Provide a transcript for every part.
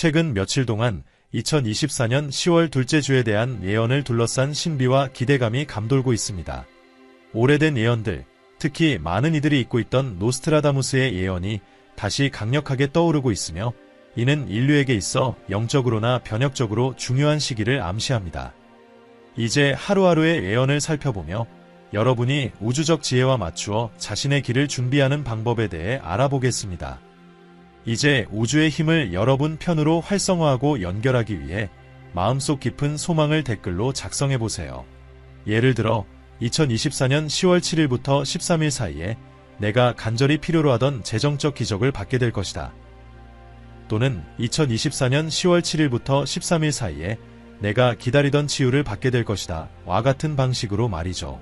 최근 며칠 동안 2024년 10월 둘째 주에 대한 예언을 둘러싼 신비와 기대감이 감돌고 있습니다. 오래된 예언들, 특히 많은 이들이 잊고 있던 노스트라다무스의 예언이 다시 강력하게 떠오르고 있으며 이는 인류에게 있어 영적으로나 변혁적으로 중요한 시기를 암시합니다. 이제 하루하루의 예언을 살펴보며 여러분이 우주적 지혜와 맞추어 자신의 길을 준비하는 방법에 대해 알아보겠습니다. 이제 우주의 힘을 여러분 편으로 활성화하고 연결하기 위해 마음속 깊은 소망을 댓글로 작성해보세요. 예를 들어 2024년 10월 7일부터 13일 사이에 내가 간절히 필요로 하던 재정적 기적을 받게 될 것이다. 또는 2024년 10월 7일부터 13일 사이에 내가 기다리던 치유를 받게 될 것이다. 와 같은 방식으로 말이죠.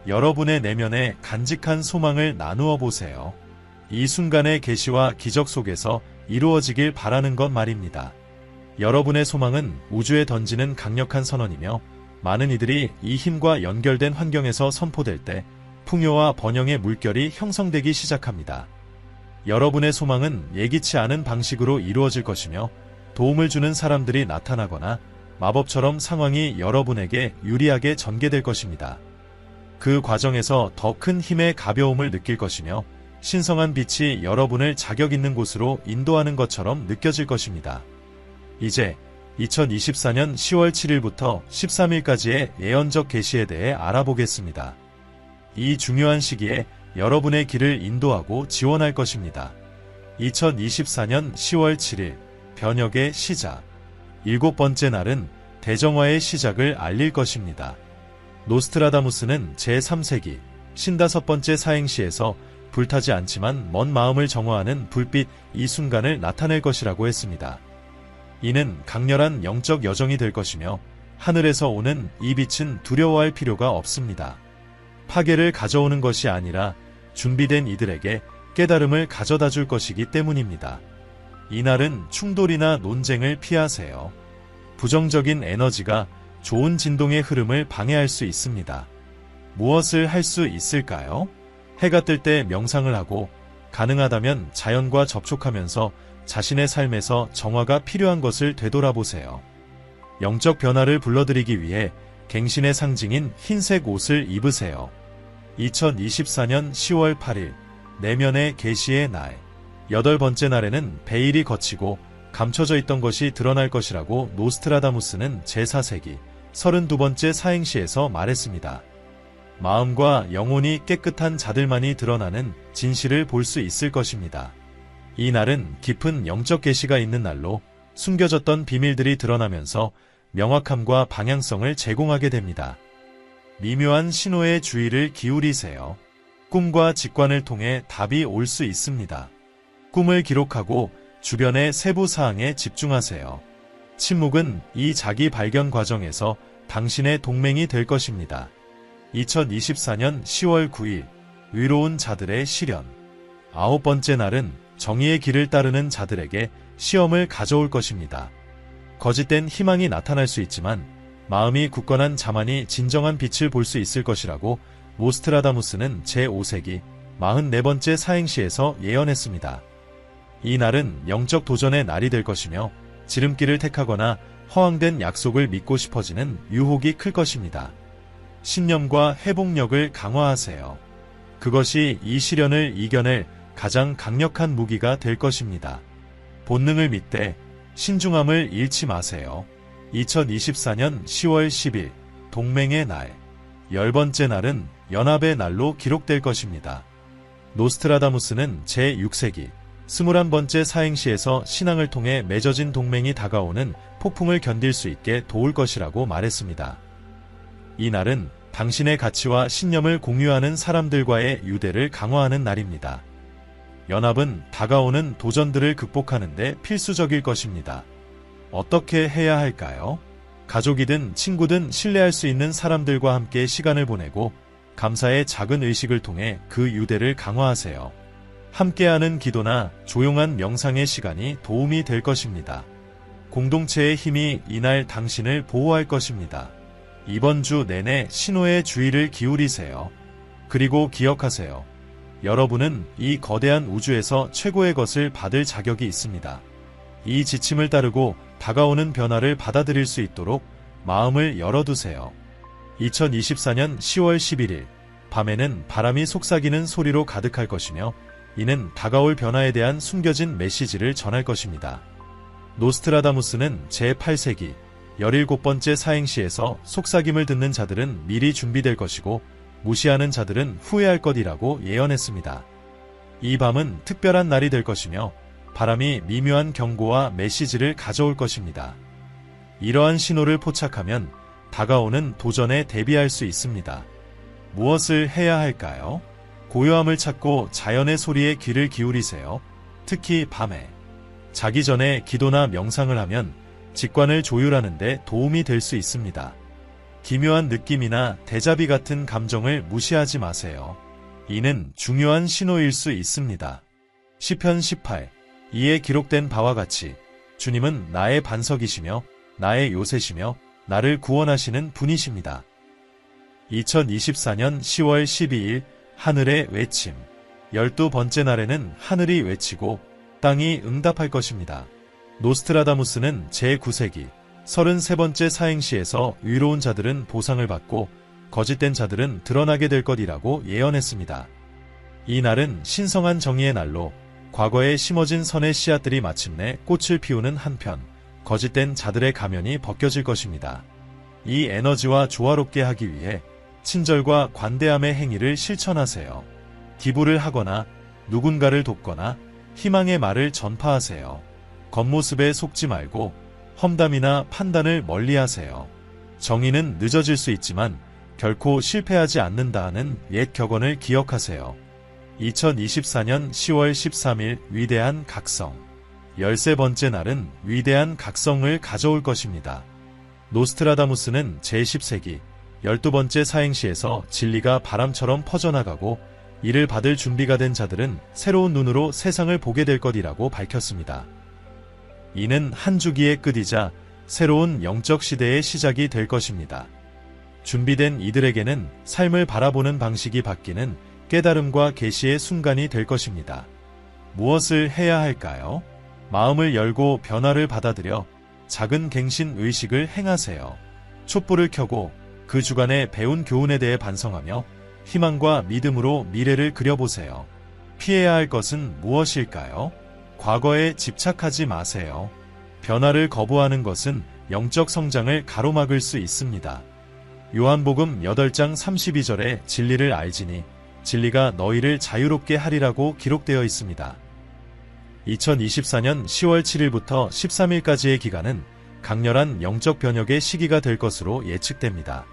여러분의 내면에 간직한 소망을 나누어 보세요. 이 순간의 계시와 기적 속에서 이루어지길 바라는 것 말입니다. 여러분의 소망은 우주에 던지는 강력한 선언이며 많은 이들이 이 힘과 연결된 환경에서 선포될 때 풍요와 번영의 물결이 형성되기 시작합니다. 여러분의 소망은 예기치 않은 방식으로 이루어질 것이며 도움을 주는 사람들이 나타나거나 마법처럼 상황이 여러분에게 유리하게 전개될 것입니다. 그 과정에서 더 큰 힘의 가벼움을 느낄 것이며 신성한 빛이 여러분을 자격 있는 곳으로 인도하는 것처럼 느껴질 것입니다. 이제 2024년 10월 7일부터 13일까지의 예언적 계시에 대해 알아보겠습니다. 이 중요한 시기에 여러분의 길을 인도하고 지원할 것입니다. 2024년 10월 7일 변혁의 시작. 7번째 날은 대정화의 시작을 알릴 것입니다. 노스트라다무스는 제3세기 55번째 사행시에서 불타지 않지만 먼 마음을 정화하는 불빛 이 순간을 나타낼 것이라고 했습니다. 이는 강렬한 영적 여정이 될 것이며 하늘에서 오는 이 빛은 두려워할 필요가 없습니다. 파괴를 가져오는 것이 아니라 준비된 이들에게 깨달음을 가져다 줄 것이기 때문입니다. 이날은 충돌이나 논쟁을 피하세요. 부정적인 에너지가 좋은 진동의 흐름을 방해할 수 있습니다. 무엇을 할 수 있을까요? 해가 뜰 때 명상을 하고 가능하다면 자연과 접촉하면서 자신의 삶에서 정화가 필요한 것을 되돌아보세요. 영적 변화를 불러들이기 위해 갱신의 상징인 흰색 옷을 입으세요. 2024년 10월 8일 내면의 계시의 날. 8번째 날에는 베일이 걷히고 감춰져 있던 것이 드러날 것이라고 노스트라다무스는 제4세기 32번째 사행시에서 말했습니다. 마음과 영혼이 깨끗한 자들만이 드러나는 진실을 볼 수 있을 것입니다. 이 날은 깊은 영적 계시가 있는 날로 숨겨졌던 비밀들이 드러나면서 명확함과 방향성을 제공하게 됩니다. 미묘한 신호에 주의를 기울이세요. 꿈과 직관을 통해 답이 올 수 있습니다. 꿈을 기록하고 주변의 세부 사항에 집중하세요. 침묵은 이 자기 발견 과정에서 당신의 동맹이 될 것입니다. 2024년 10월 9일 의로운 자들의 시련. 9번째 날은 정의의 길을 따르는 자들에게 시험을 가져올 것입니다. 거짓된 희망이 나타날 수 있지만 마음이 굳건한 자만이 진정한 빛을 볼 수 있을 것이라고 노스트라다무스는 제5세기 44번째 사행시에서 예언했습니다. 이 날은 영적 도전의 날이 될 것이며 지름길을 택하거나 허황된 약속을 믿고 싶어지는 유혹이 클 것입니다. 신념과 회복력을 강화하세요. 그것이 이 시련을 이겨낼 가장 강력한 무기가 될 것입니다. 본능을 믿되 신중함을 잃지 마세요. 2024년 10월 10일 동맹의 날. 10번째 날은 연합의 날로 기록될 것입니다. 노스트라다무스는 제6세기 21번째 사행시에서 신앙을 통해 맺어진 동맹이 다가오는 폭풍을 견딜 수 있게 도울 것이라고 말했습니다. 이 날은 당신의 가치와 신념을 공유하는 사람들과의 유대를 강화하는 날입니다. 연합은 다가오는 도전들을 극복하는 데 필수적일 것입니다. 어떻게 해야 할까요? 가족이든 친구든 신뢰할 수 있는 사람들과 함께 시간을 보내고 감사의 작은 의식을 통해 그 유대를 강화하세요. 함께하는 기도나 조용한 명상의 시간이 도움이 될 것입니다. 공동체의 힘이 이날 당신을 보호할 것입니다. 이번 주 내내 신호에 주의를 기울이세요. 그리고 기억하세요. 여러분은 이 거대한 우주에서 최고의 것을 받을 자격이 있습니다. 이 지침을 따르고 다가오는 변화를 받아들일 수 있도록 마음을 열어두세요. 2024년 10월 11일 밤에는 바람이 속삭이는 소리로 가득할 것이며 이는 다가올 변화에 대한 숨겨진 메시지를 전할 것입니다. 노스트라다무스는 제8세기 17번째 사행시에서 속삭임을 듣는 자들은 미리 준비될 것이고 무시하는 자들은 후회할 것이라고 예언했습니다. 이 밤은 특별한 날이 될 것이며 바람이 미묘한 경고와 메시지를 가져올 것입니다. 이러한 신호를 포착하면 다가오는 도전에 대비할 수 있습니다. 무엇을 해야 할까요? 고요함을 찾고 자연의 소리에 귀를 기울이세요. 특히 밤에. 자기 전에 기도나 명상을 하면 직관을 조율하는 데 도움이 될 수 있습니다. 기묘한 느낌이나 데자비 같은 감정을 무시하지 마세요. 이는 중요한 신호일 수 있습니다. 시편 18, 2에 기록된 바와 같이 주님은 나의 반석이시며 나의 요새시며 나를 구원하시는 분이십니다. 2024년 10월 12일 하늘의 외침. 12번째 날에는 하늘이 외치고 땅이 응답할 것입니다. 노스트라다무스는 제9세기 33번째 사행시에서 의로운 자들은 보상을 받고 거짓된 자들은 드러나게 될 것이라고 예언했습니다. 이 날은 신성한 정의의 날로 과거에 심어진 선의 씨앗들이 마침내 꽃을 피우는 한편 거짓된 자들의 가면이 벗겨질 것입니다. 이 에너지와 조화롭게 하기 위해 친절과 관대함의 행위를 실천하세요. 기부를 하거나 누군가를 돕거나 희망의 말을 전파하세요. 겉모습에 속지 말고 험담이나 판단을 멀리하세요. 정의는 늦어질 수 있지만 결코 실패하지 않는다 하는 옛 격언을 기억하세요. 2024년 10월 13일 위대한 각성. 13번째 날은 위대한 각성을 가져올 것입니다. 노스트라다무스는 제10세기 12번째 사행시에서 진리가 바람처럼 퍼져나가고 이를 받을 준비가 된 자들은 새로운 눈으로 세상을 보게 될 것이라고 밝혔습니다. 이는 한 주기의 끝이자 새로운 영적 시대의 시작이 될 것입니다. 준비된 이들에게는 삶을 바라보는 방식이 바뀌는 깨달음과 계시의 순간이 될 것입니다. 무엇을 해야 할까요? 마음을 열고 변화를 받아들여 작은 갱신 의식을 행하세요. 촛불을 켜고 그 주간에 배운 교훈에 대해 반성하며 희망과 믿음으로 미래를 그려보세요. 피해야 할 것은 무엇일까요? 과거에 집착하지 마세요. 변화를 거부하는 것은 영적 성장을 가로막을 수 있습니다. 요한복음 8장 32절에 진리를 알지니 진리가 너희를 자유롭게 하리라고 기록되어 있습니다. 2024년 10월 7일부터 13일까지의 기간은 강렬한 영적 변혁의 시기가 될 것으로 예측됩니다.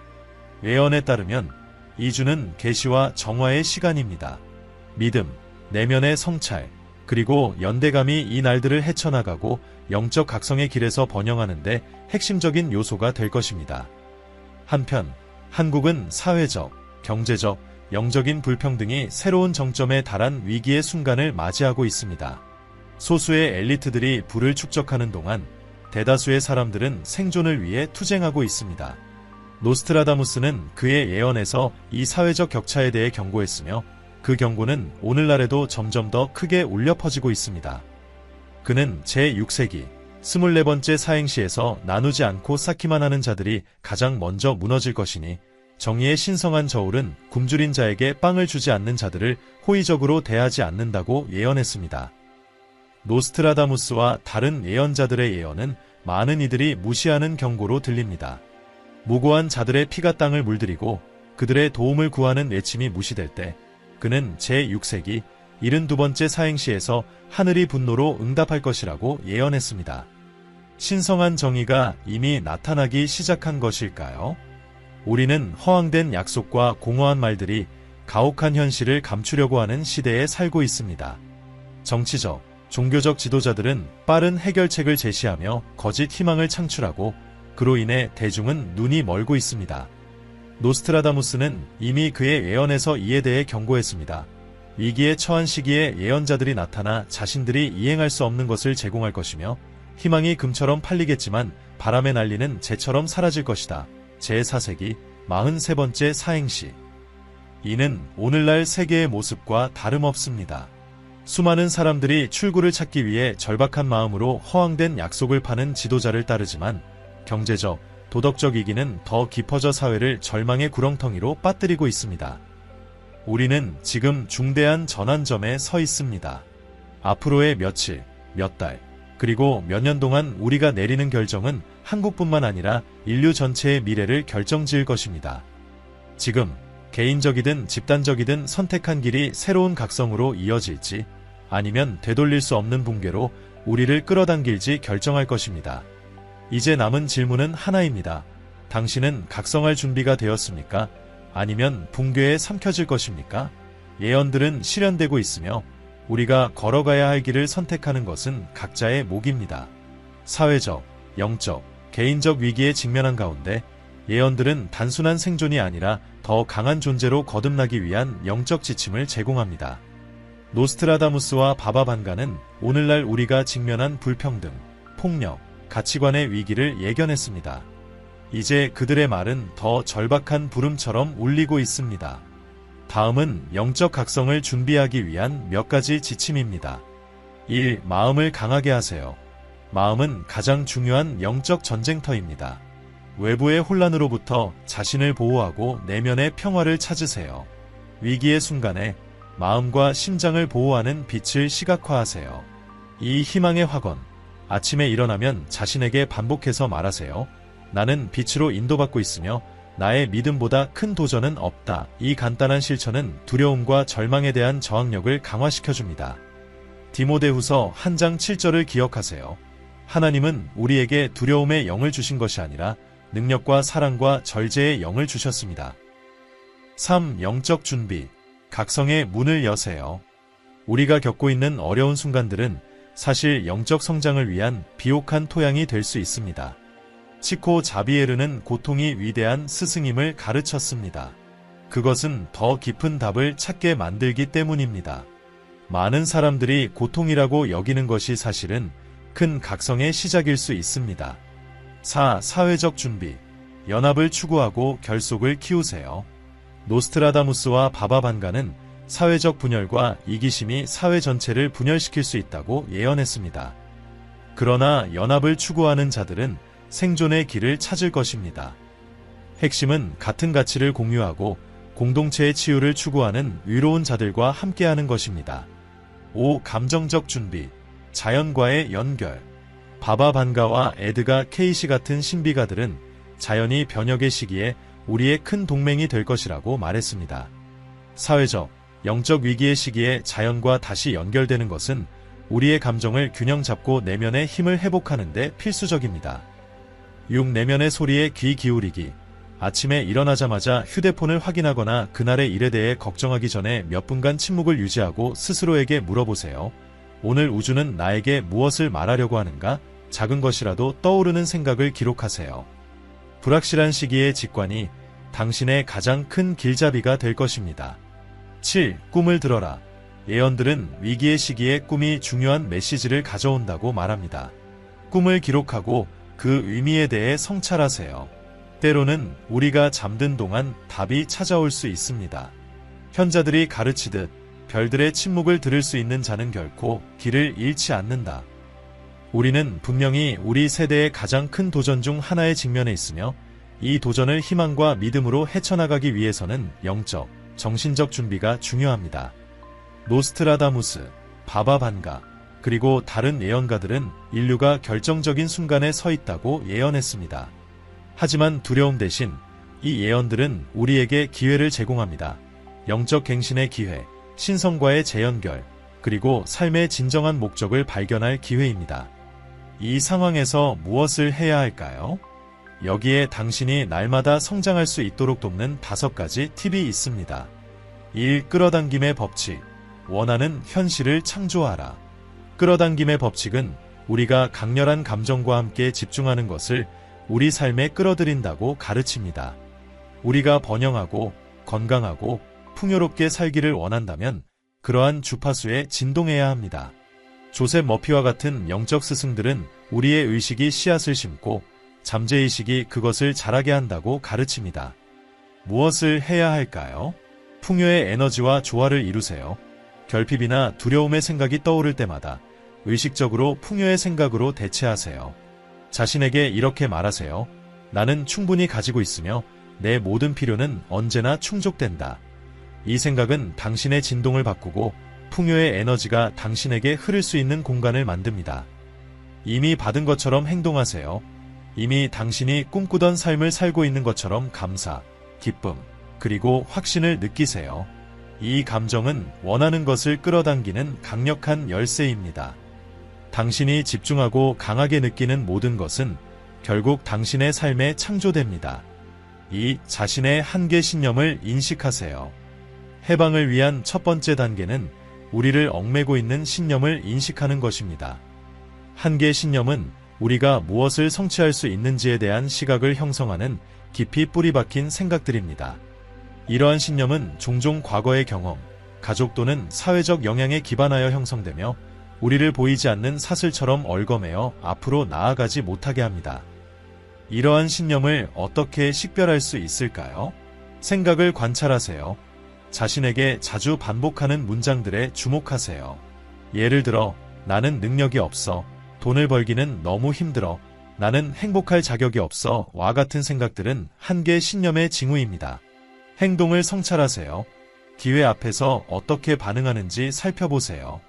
예언에 따르면 이 주는 계시와 정화의 시간입니다. 믿음, 내면의 성찰, 그리고 연대감이 이 날들을 헤쳐나가고 영적 각성의 길에서 번영하는데 핵심적인 요소가 될 것입니다. 한편 한국은 사회적, 경제적, 영적인 불평등이 새로운 정점에 달한 위기의 순간을 맞이하고 있습니다. 소수의 엘리트들이 부를 축적하는 동안 대다수의 사람들은 생존을 위해 투쟁하고 있습니다. 노스트라다무스는 그의 예언에서 이 사회적 격차에 대해 경고했으며 그 경고는 오늘날에도 점점 더 크게 울려 퍼지고 있습니다. 그는 제6세기 24번째 사행시에서 나누지 않고 쌓기만 하는 자들이 가장 먼저 무너질 것이니 정의의 신성한 저울은 굶주린 자에게 빵을 주지 않는 자들을 호의적으로 대하지 않는다고 예언했습니다. 노스트라다무스와 다른 예언자들의 예언은 많은 이들이 무시하는 경고로 들립니다. 무고한 자들의 피가 땅을 물들이고 그들의 도움을 구하는 외침이 무시될 때 그는 제6세기 72번째 사행시에서 하늘이 분노로 응답할 것이라고 예언했습니다. 신성한 정의가 이미 나타나기 시작한 것일까요? 우리는 허황된 약속과 공허한 말들이 가혹한 현실을 감추려고 하는 시대에 살고 있습니다. 정치적, 종교적 지도자들은 빠른 해결책을 제시하며 거짓 희망을 창출하고 그로 인해 대중은 눈이 멀고 있습니다. 노스트라다무스는 이미 그의 예언에서 이에 대해 경고했습니다. 위기에 처한 시기에 예언자들이 나타나 자신들이 이행할 수 없는 것을 제공할 것이며 희망이 금처럼 팔리겠지만 바람에 날리는 재처럼 사라질 것이다. 제4세기 43번째 사행시. 이는 오늘날 세계의 모습과 다름없습니다. 수많은 사람들이 출구를 찾기 위해 절박한 마음으로 허황된 약속을 파는 지도자를 따르지만 경제적, 도덕적 이기는 더 깊어져 사회를 절망의 구렁텅이로 빠뜨리고 있습니다. 우리는 지금 중대한 전환점에 서 있습니다. 앞으로의 며칠, 몇 달, 그리고 몇 년 동안 우리가 내리는 결정은 한국뿐만 아니라 인류 전체의 미래를 결정지을 것입니다. 지금 개인적이든 집단적이든 선택한 길이 새로운 각성으로 이어질지 아니면 되돌릴 수 없는 붕괴로 우리를 끌어당길지 결정할 것입니다. 이제 남은 질문은 하나입니다. 당신은 각성할 준비가 되었습니까? 아니면 붕괴에 삼켜질 것입니까? 예언들은 실현되고 있으며 우리가 걸어가야 할 길을 선택하는 것은 각자의 몫입니다. 사회적, 영적, 개인적 위기에 직면한 가운데 예언들은 단순한 생존이 아니라 더 강한 존재로 거듭나기 위한 영적 지침을 제공합니다. 노스트라다무스와 바바 반가는 오늘날 우리가 직면한 불평등, 폭력, 가치관의 위기를 예견했습니다. 이제 그들의 말은 더 절박한 부름처럼 울리고 있습니다. 다음은 영적 각성을 준비하기 위한 몇 가지 지침입니다. 1. 마음을 강하게 하세요. 마음은 가장 중요한 영적 전쟁터입니다. 외부의 혼란으로부터 자신을 보호하고 내면의 평화를 찾으세요. 위기의 순간에 마음과 심장을 보호하는 빛을 시각화하세요. 이 희망의 확언. 아침에 일어나면 자신에게 반복해서 말하세요. 나는 빛으로 인도받고 있으며 나의 믿음보다 큰 도전은 없다. 이 간단한 실천은 두려움과 절망에 대한 저항력을 강화시켜줍니다. 디모데후서 1장 7절을 기억하세요. 하나님은 우리에게 두려움의 영을 주신 것이 아니라 능력과 사랑과 절제의 영을 주셨습니다. 3. 영적 준비. 각성의 문을 여세요. 우리가 겪고 있는 어려운 순간들은 사실 영적 성장을 위한 비옥한 토양이 될 수 있습니다. 치코 자비에르는 고통이 위대한 스승임을 가르쳤습니다. 그것은 더 깊은 답을 찾게 만들기 때문입니다. 많은 사람들이 고통이라고 여기는 것이 사실은 큰 각성의 시작일 수 있습니다. 4. 사회적 준비. 연합을 추구하고 결속을 키우세요. 노스트라다무스와 바바 반가는 사회적 분열과 이기심이 사회 전체를 분열시킬 수 있다고 예언했습니다. 그러나 연합을 추구하는 자들은 생존의 길을 찾을 것입니다. 핵심은 같은 가치를 공유하고 공동체의 치유를 추구하는 위로운 자들과 함께하는 것입니다. 5. 감정적 준비. 자연과의 연결. 바바 반가와 에드가 케이시 같은 신비가들은 자연이 변혁의 시기에 우리의 큰 동맹이 될 것이라고 말했습니다. 사회적, 영적 위기의 시기에 자연과 다시 연결되는 것은 우리의 감정을 균형 잡고 내면의 힘을 회복하는 데 필수적입니다. 6. 내면의 소리에 귀 기울이기. 아침에 일어나자마자 휴대폰을 확인하거나 그날의 일에 대해 걱정하기 전에 몇 분간 침묵을 유지하고 스스로에게 물어보세요. 오늘 우주는 나에게 무엇을 말하려고 하는가? 작은 것이라도 떠오르는 생각을 기록하세요. 불확실한 시기의 직관이 당신의 가장 큰 길잡이가 될 것입니다. 7. 꿈을 들어라. 예언들은 위기의 시기에 꿈이 중요한 메시지를 가져온다고 말합니다. 꿈을 기록하고 그 의미에 대해 성찰하세요. 때로는 우리가 잠든 동안 답이 찾아올 수 있습니다. 현자들이 가르치듯 별들의 침묵을 들을 수 있는 자는 결코 길을 잃지 않는다. 우리는 분명히 우리 세대의 가장 큰 도전 중 하나에 직면해 있으며 이 도전을 희망과 믿음으로 헤쳐나가기 위해서는 영적, 정신적 준비가 중요합니다. 노스트라다무스, 바바 반가, 그리고 다른 예언가들은 인류가 결정적인 순간에 서 있다고 예언했습니다. 하지만 두려움 대신 이 예언들은 우리에게 기회를 제공합니다. 영적 갱신의 기회, 신성과의 재연결, 그리고 삶의 진정한 목적을 발견할 기회입니다. 이 상황에서 무엇을 해야 할까요? 여기에 당신이 날마다 성장할 수 있도록 돕는 5가지 팁이 있습니다. 1. 끌어당김의 법칙. 원하는 현실을 창조하라. 끌어당김의 법칙은 우리가 강렬한 감정과 함께 집중하는 것을 우리 삶에 끌어들인다고 가르칩니다. 우리가 번영하고 건강하고 풍요롭게 살기를 원한다면 그러한 주파수에 진동해야 합니다. 조셉 머피와 같은 영적 스승들은 우리의 의식이 씨앗을 심고 잠재의식이 그것을 자라게 한다고 가르칩니다. 무엇을 해야 할까요? 풍요의 에너지와 조화를 이루세요. 결핍이나 두려움의 생각이 떠오를 때마다 의식적으로 풍요의 생각으로 대체하세요. 자신에게 이렇게 말하세요. 나는 충분히 가지고 있으며 내 모든 필요는 언제나 충족된다. 이 생각은 당신의 진동을 바꾸고 풍요의 에너지가 당신에게 흐를 수 있는 공간을 만듭니다. 이미 받은 것처럼 행동하세요. 이미 당신이 꿈꾸던 삶을 살고 있는 것처럼 감사, 기쁨, 그리고 확신을 느끼세요. 이 감정은 원하는 것을 끌어당기는 강력한 열쇠입니다. 당신이 집중하고 강하게 느끼는 모든 것은 결국 당신의 삶에 창조됩니다. 이 자신의 한계 신념을 인식하세요. 해방을 위한 첫 번째 단계는 우리를 얽매고 있는 신념을 인식하는 것입니다. 한계 신념은 우리가 무엇을 성취할 수 있는지에 대한 시각을 형성하는 깊이 뿌리 박힌 생각들입니다. 이러한 신념은 종종 과거의 경험, 가족 또는 사회적 영향에 기반하여 형성되며 우리를 보이지 않는 사슬처럼 얽어매어 앞으로 나아가지 못하게 합니다. 이러한 신념을 어떻게 식별할 수 있을까요? 생각을 관찰하세요. 자신에게 자주 반복하는 문장들에 주목하세요. 예를 들어, 나는 능력이 없어. 돈을 벌기는 너무 힘들어. 나는 행복할 자격이 없어. 와 같은 생각들은 한계 신념의 징후입니다. 행동을 성찰하세요. 기회 앞에서 어떻게 반응하는지 살펴보세요.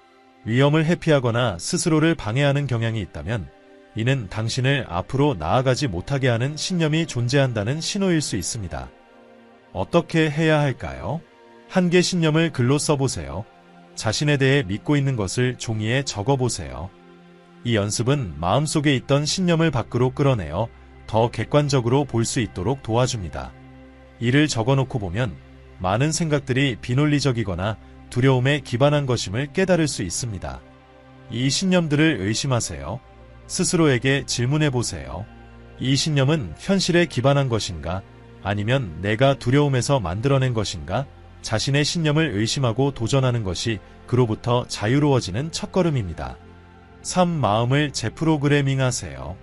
위험을 회피하거나 스스로를 방해하는 경향이 있다면 이는 당신을 앞으로 나아가지 못하게 하는 신념이 존재한다는 신호일 수 있습니다. 어떻게 해야 할까요? 한계 신념을 글로 써보세요. 자신에 대해 믿고 있는 것을 종이에 적어보세요. 이 연습은 마음속에 있던 신념을 밖으로 끌어내어 더 객관적으로 볼 수 있도록 도와줍니다. 이를 적어놓고 보면 많은 생각들이 비논리적이거나 두려움에 기반한 것임을 깨달을 수 있습니다. 이 신념들을 의심하세요. 스스로에게 질문해보세요. 이 신념은 현실에 기반한 것인가? 아니면 내가 두려움에서 만들어낸 것인가? 자신의 신념을 의심하고 도전하는 것이 그로부터 자유로워지는 첫걸음입니다. 3. 마음을 재프로그래밍하세요.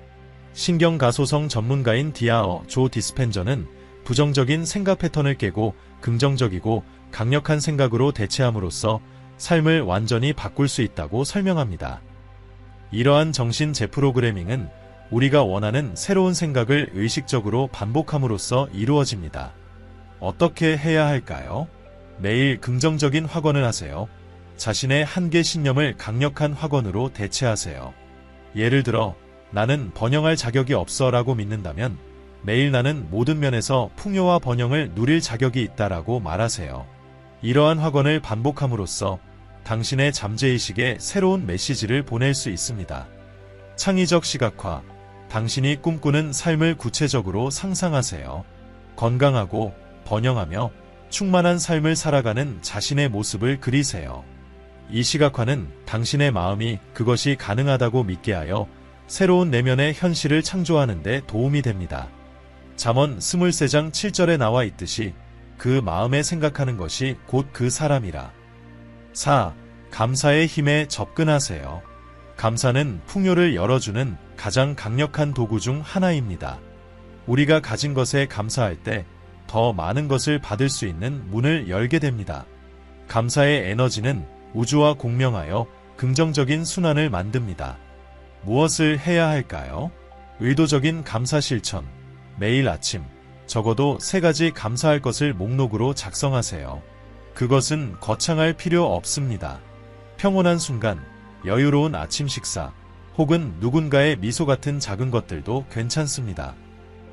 신경가소성 전문가인 디아어 조 디스펜저는 부정적인 생각 패턴을 깨고 긍정적이고 강력한 생각으로 대체함으로써 삶을 완전히 바꿀 수 있다고 설명합니다. 이러한 정신 재프로그래밍은 우리가 원하는 새로운 생각을 의식적으로 반복함으로써 이루어집니다. 어떻게 해야 할까요? 매일 긍정적인 확언을 하세요. 자신의 한계 신념을 강력한 확언으로 대체하세요. 예를 들어, 나는 번영할 자격이 없어 라고 믿는다면 매일 나는 모든 면에서 풍요와 번영을 누릴 자격이 있다라고 말하세요. 이러한 확언을 반복함으로써 당신의 잠재의식에 새로운 메시지를 보낼 수 있습니다. 창의적 시각화, 당신이 꿈꾸는 삶을 구체적으로 상상하세요. 건강하고 번영하며 충만한 삶을 살아가는 자신의 모습을 그리세요. 이 시각화는 당신의 마음이 그것이 가능하다고 믿게 하여 새로운 내면의 현실을 창조하는 데 도움이 됩니다. 잠언 23장 7절에 나와 있듯이 그 마음에 생각하는 것이 곧 그 사람이라. 4. 감사의 힘에 접근하세요. 감사는 풍요를 열어주는 가장 강력한 도구 중 하나입니다. 우리가 가진 것에 감사할 때 더 많은 것을 받을 수 있는 문을 열게 됩니다. 감사의 에너지는 우주와 공명하여 긍정적인 순환을 만듭니다. 무엇을 해야 할까요? 의도적인 감사 실천. 매일 아침 적어도 3가지 감사할 것을 목록으로 작성하세요. 그것은 거창할 필요 없습니다. 평온한 순간, 여유로운 아침 식사, 혹은 누군가의 미소 같은 작은 것들도 괜찮습니다.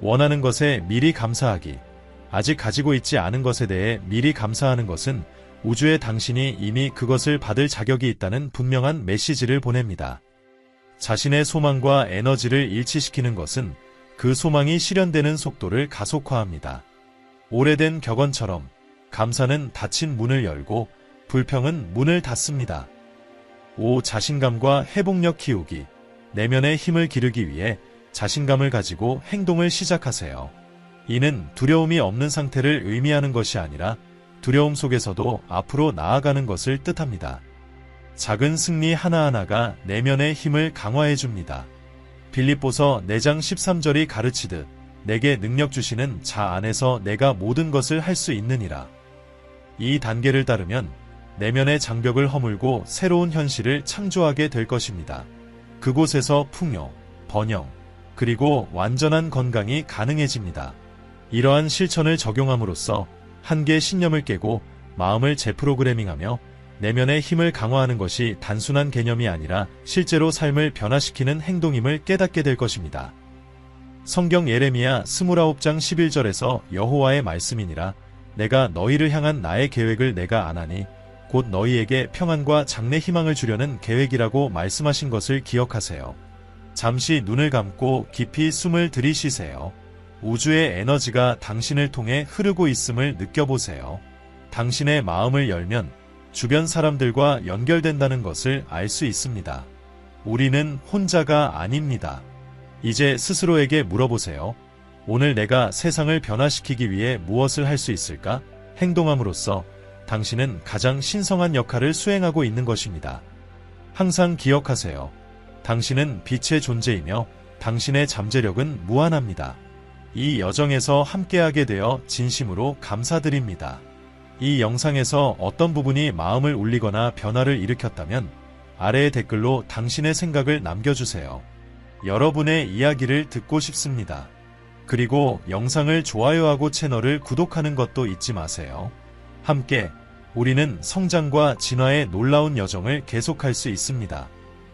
원하는 것에 미리 감사하기. 아직 가지고 있지 않은 것에 대해 미리 감사하는 것은 우주에 당신이 이미 그것을 받을 자격이 있다는 분명한 메시지를 보냅니다. 자신의 소망과 에너지를 일치시키는 것은 그 소망이 실현되는 속도를 가속화합니다. 오래된 격언처럼 감사는 닫힌 문을 열고 불평은 문을 닫습니다. 5. 자신감과 회복력 키우기. 내면의 힘을 기르기 위해 자신감을 가지고 행동을 시작하세요. 이는 두려움이 없는 상태를 의미하는 것이 아니라 두려움 속에서도 앞으로 나아가는 것을 뜻합니다. 작은 승리 하나하나가 내면의 힘을 강화해줍니다. 빌립보서 4장 13절이 가르치듯 내게 능력 주시는 자 안에서 내가 모든 것을 할 수 있느니라. 이 단계를 따르면 내면의 장벽을 허물고 새로운 현실을 창조하게 될 것입니다. 그곳에서 풍요, 번영, 그리고 완전한 건강이 가능해집니다. 이러한 실천을 적용함으로써 한계 신념을 깨고 마음을 재프로그래밍하며 내면의 힘을 강화하는 것이 단순한 개념이 아니라 실제로 삶을 변화시키는 행동임을 깨닫게 될 것입니다. 성경 예레미야 29장 11절에서 여호와의 말씀이니라 내가 너희를 향한 나의 계획을 내가 아나니 곧 너희에게 평안과 장래 희망을 주려는 계획이라고 말씀하신 것을 기억하세요. 잠시 눈을 감고 깊이 숨을 들이쉬세요. 우주의 에너지가 당신을 통해 흐르고 있음을 느껴보세요. 당신의 마음을 열면 주변 사람들과 연결된다는 것을 알 수 있습니다. 우리는 혼자가 아닙니다. 이제 스스로에게 물어보세요. 오늘 내가 세상을 변화시키기 위해 무엇을 할 수 있을까? 행동함으로써 당신은 가장 신성한 역할을 수행하고 있는 것입니다. 항상 기억하세요. 당신은 빛의 존재이며 당신의 잠재력은 무한합니다. 이 여정에서 함께하게 되어 진심으로 감사드립니다. 이 영상에서 어떤 부분이 마음을 울리거나 변화를 일으켰다면 아래의 댓글로 당신의 생각을 남겨주세요. 여러분의 이야기를 듣고 싶습니다. 그리고 영상을 좋아요하고 채널을 구독하는 것도 잊지 마세요. 함께 우리는 성장과 진화의 놀라운 여정을 계속할 수 있습니다.